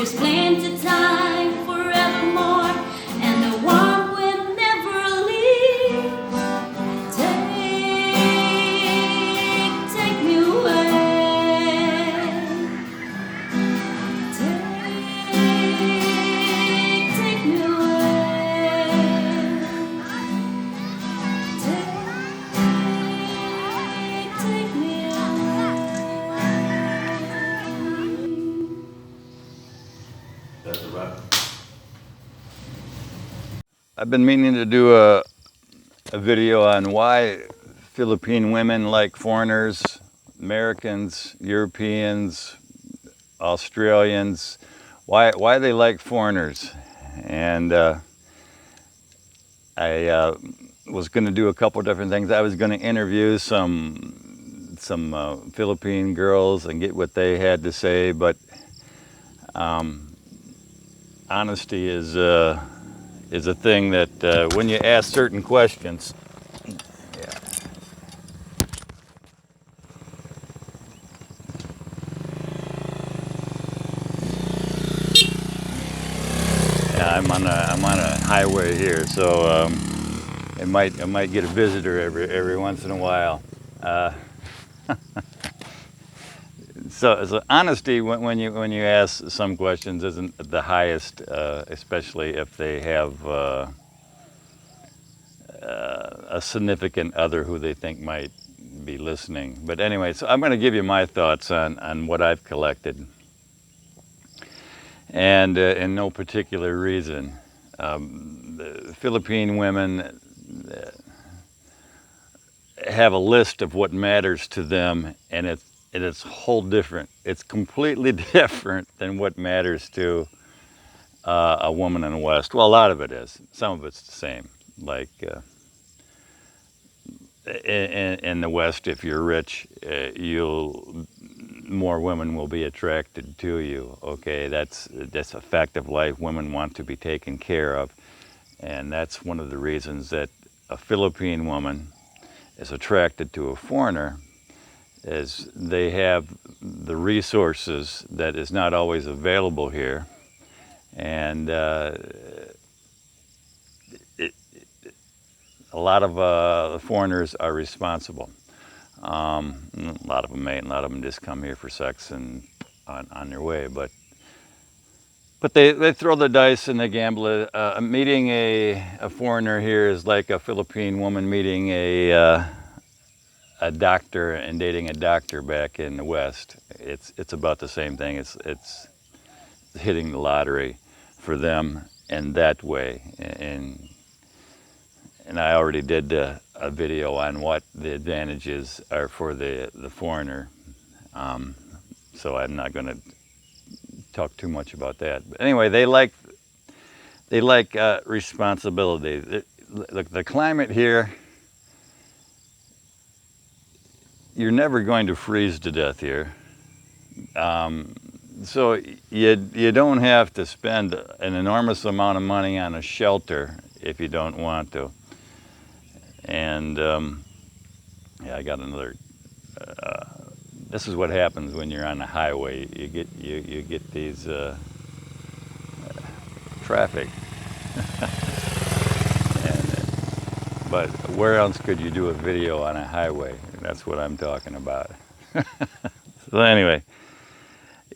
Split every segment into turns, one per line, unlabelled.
There's plenty time forevermore, and the warmth will never leave. Take me away. Take me away. Take me away.
That's a wrap. I've been meaning to do a video on why Philippine women like foreigners, Americans, Europeans, Australians, why they like foreigners. And I was going to do a couple different things. I was going to interview some Philippine girls and get what they had to say, but honesty is a thing that when you ask certain questions, I'm on a highway here, so I might get a visitor every once in a while. So honesty when you ask some questions isn't the highest, especially if they have a significant other who they think might be listening. But anyway, so I'm going to give you my thoughts on what I've collected. And in no particular reason. The Philippine women have a list of what matters to them, and it's whole different. It's completely different than what matters to a woman in the West. Well, a lot of it is. Some of it's the same. Like in the West, if you're rich, more women will be attracted to you. Okay, that's a fact of life. Women want to be taken care of, and that's one of the reasons that a Philippine woman is attracted to a foreigner, is they have the resources that is not always available here, and a lot of the foreigners are responsible. A lot of them ain't. A lot of them just come here for sex and on their way. But they throw the dice and they gamble. Meeting a foreigner here is like a Philippine woman meeting a doctor and dating a doctor back in the West. It's about the same thing. It's hitting the lottery for them in that way. And I already did a video on what the advantages are for the foreigner, so I'm not going to talk too much about that. But anyway, they like responsibility. Look, the climate here, you're never going to freeze to death here, so you don't have to spend an enormous amount of money on a shelter if you don't want to. And yeah, I got another. This is what happens when you're on the highway. You get these traffic. But where else could you do a video on a highway? That's what I'm talking about. So anyway,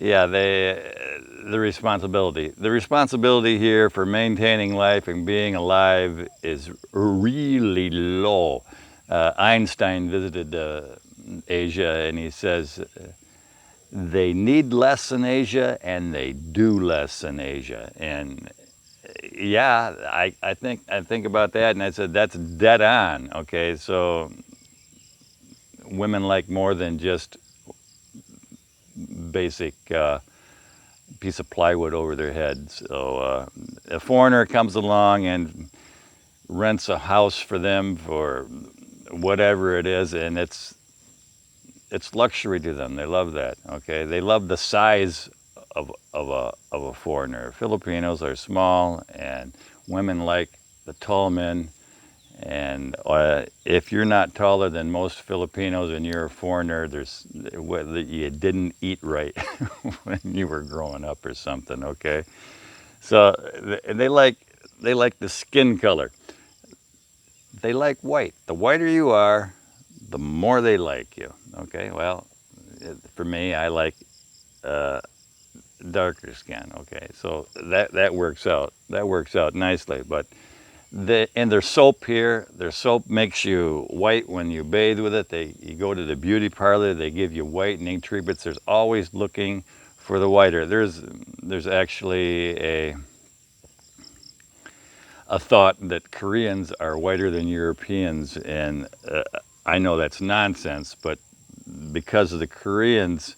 yeah, the responsibility. The responsibility here for maintaining life and being alive is really low. Einstein visited Asia, and he says they need less in Asia and they do less in Asia. And yeah, I think about that, and I said that's dead on. Okay, so women like more than just basic piece of plywood over their head. So a foreigner comes along and rents a house for them for whatever it is, and it's luxury to them. They love that. Okay, they love the size of a foreigner. Filipinos are small, and women like the tall men, And if you're not taller than most Filipinos and you're a foreigner, there's whether you didn't eat right when you were growing up or something. Okay, so they like the skin color. They like white. The whiter you are, the more they like you. Okay, well, for me, I like darker skin. Okay, so that works out. That works out nicely. But and their soap here, their soap makes you white when you bathe with it. You go to the beauty parlor, they give you whitening treatments. There's always looking for the whiter. There's actually a thought that Koreans are whiter than Europeans, and I know that's nonsense, but because the Koreans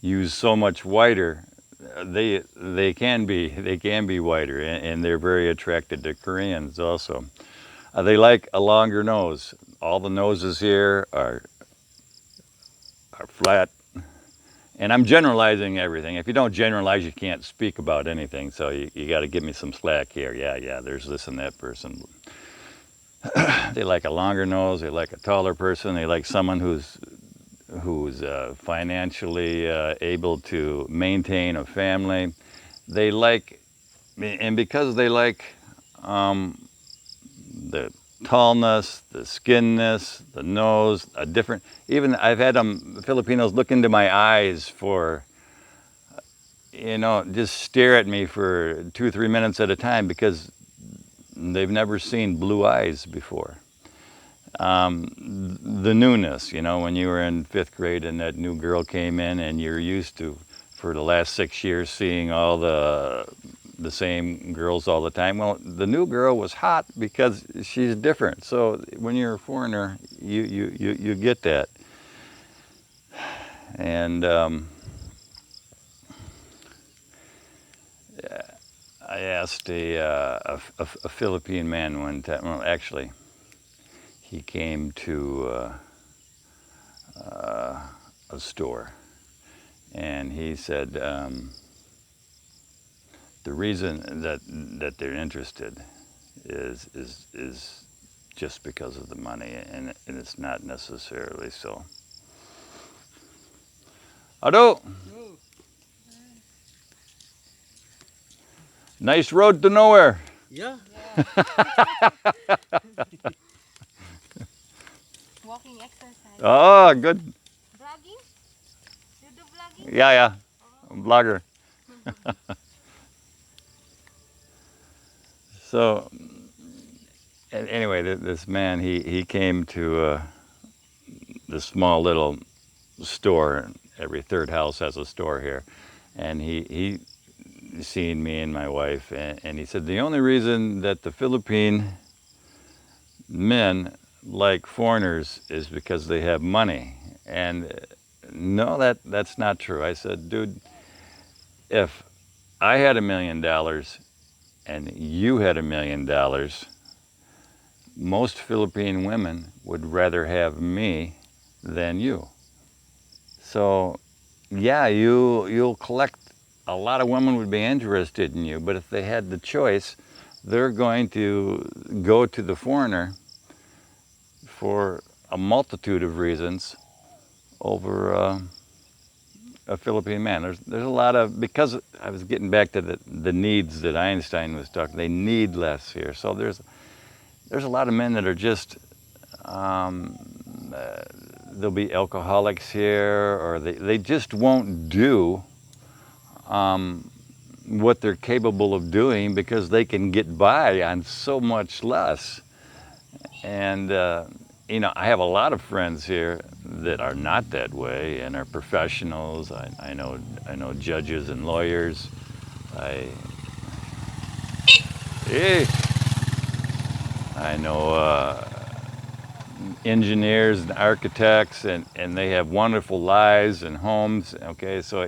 use so much whiter, they can be whiter, and they're very attracted to Koreans also. They like a longer nose. All the noses here are flat. And I'm generalizing everything. If you don't generalize, you can't speak about anything. So you got to give me some slack here. Yeah, there's this and that person. They like a longer nose. They like a taller person. They like someone who's financially able to maintain a family. They like, and because they like the tallness, the skinness, the nose, a different, even I've had Filipinos look into my eyes for, just stare at me for 2 or 3 minutes at a time because they've never seen blue eyes before. The newness, when you were in 5th grade and that new girl came in and you're used to, for the last 6 years, seeing all the same girls all the time. Well, the new girl was hot because she's different. So when you're a foreigner, you get that. And I asked a Philippine man one time. Well, actually, he came to a store, and he said the reason that they're interested is just because of the money, and it's not necessarily so. Ado, nice road to nowhere.
Yeah.
Walking exercise.
Oh, good.
Vlogging? You do vlogging?
Yeah, I'm a blogger. So, anyway, this man, he came to this small little store. Every third house has a store here. And he seen me and my wife, and he said, the only reason that the Philippine men like foreigners is because they have money. And no, that's not true. I said, dude, if I had $1 million and you had $1 million, most Philippine women would rather have me than you. So, yeah, you'll collect. A lot of women would be interested in you, but if they had the choice, they're going to go to the foreigner for a multitude of reasons over a Philippine man. There's a lot of, because I was getting back to the needs that Einstein was talking. They need less here. So there's a lot of men that are just there'll be alcoholics here, or they just won't do what they're capable of doing because they can get by on so much less. And I have a lot of friends here that are not that way and are professionals. I know judges and lawyers. I know engineers and architects, and they have wonderful lives and homes. Okay, so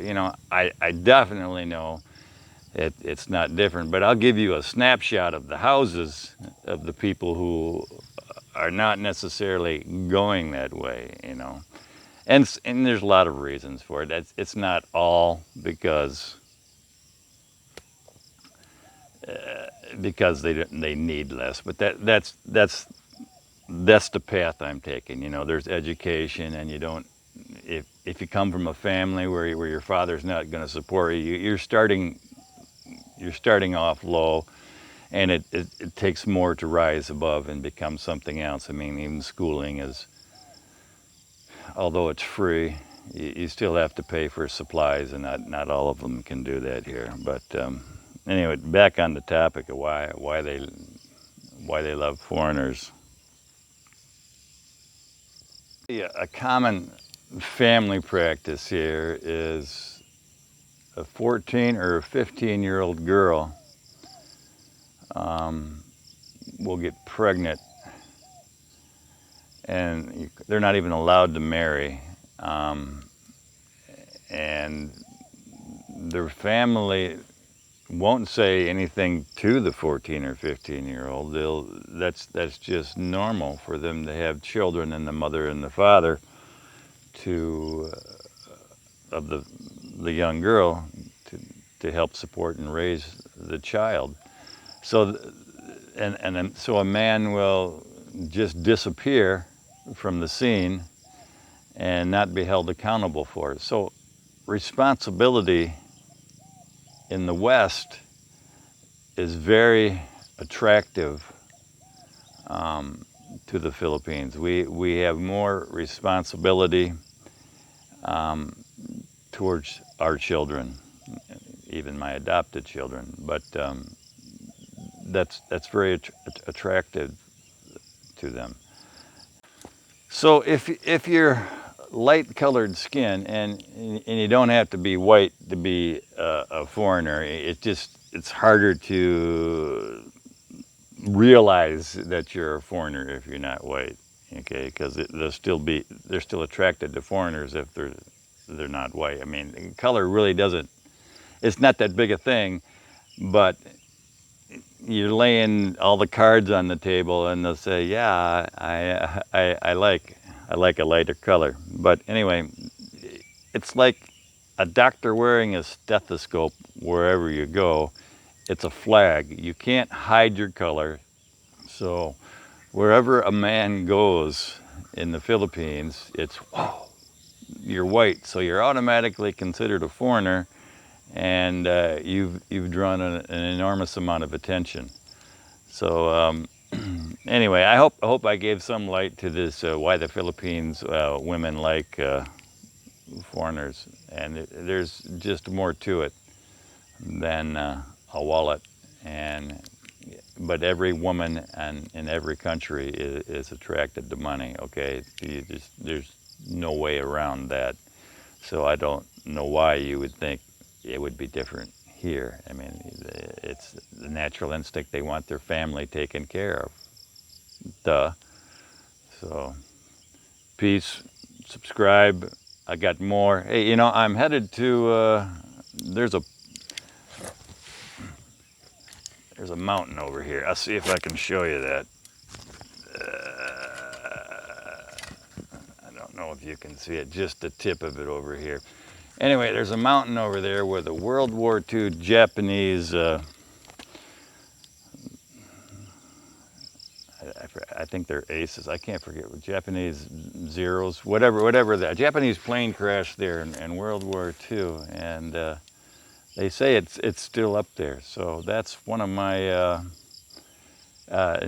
I definitely know it's not different, but I'll give you a snapshot of the houses of the people who are not necessarily going that way, and there's a lot of reasons for it. It's not all because they need less, but that's that's the path I'm taking. You know, there's education, and you don't. If you come from a family where your father's not going to support you, you're starting off low, and it takes more to rise above and become something else. I mean, even schooling is, although it's free, you still have to pay for supplies, and not all of them can do that here. But anyway, back on the topic of why they love foreigners. Yeah, a common family practice here is a 14 or a 15-year-old girl will get pregnant, and they're not even allowed to marry. And their family won't say anything to the 14 or 15-year-old. That's just normal for them to have children, and the mother and the father of the young girl to help support and raise the child. So so a man will just disappear from the scene and not be held accountable for it. So responsibility in the West is very attractive to the Philippines. We have more responsibility towards our children, even my adopted children. But that's very attractive to them. So if you're light-colored skin, and you don't have to be white to be a foreigner, it's harder to realize that you're a foreigner if you're not white, okay? Because they're still attracted to foreigners if they're not white. I mean, color really doesn't. It's not that big a thing, but you're laying all the cards on the table, and they'll say, "Yeah, I like a lighter color." But anyway, it's like a doctor wearing a stethoscope wherever you go. It's a flag. You can't hide your color. So wherever a man goes in the Philippines, it's, "Whoa, you're white," so you're automatically considered a foreigner, and you've drawn an enormous amount of attention. So anyway, I hope I gave some light to this, why the Philippines women like foreigners, and there's just more to it than a wallet. But every woman in every country is attracted to money. Okay, there's no way around that. So I don't know why you would think it would be different here. I mean, it's the natural instinct. They want their family taken care of. Duh. So, peace. Subscribe. I got more. Hey, you know, I'm headed to. There's a mountain over here. I'll see if I can show you that. I don't know if you can see it. Just the tip of it over here. Anyway, there's a mountain over there where the World War II Japanese, I think they're aces. I can't forget what Japanese zeros, whatever that Japanese plane crashed there in World War II, and they say it's still up there. So that's one of my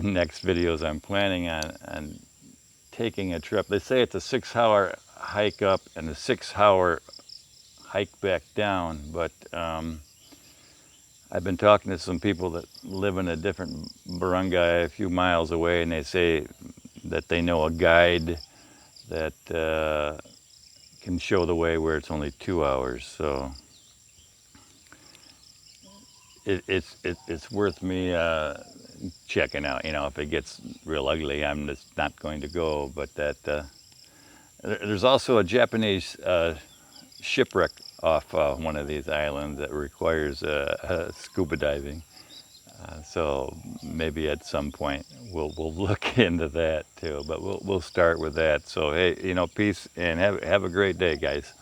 next videos. I'm planning on taking a trip. They say it's a 6-hour hike up and a 6-hour hike back down, but I've been talking to some people that live in a different barangay a few miles away, and they say that they know a guide that can show the way where it's only 2 hours. So it's worth me checking out. You know, if it gets real ugly, I'm just not going to go. But there's also a Japanese shipwreck off one of these islands that requires scuba diving. So maybe at some point we'll look into that too. But we'll start with that. So hey, you know, peace, and have a great day, guys.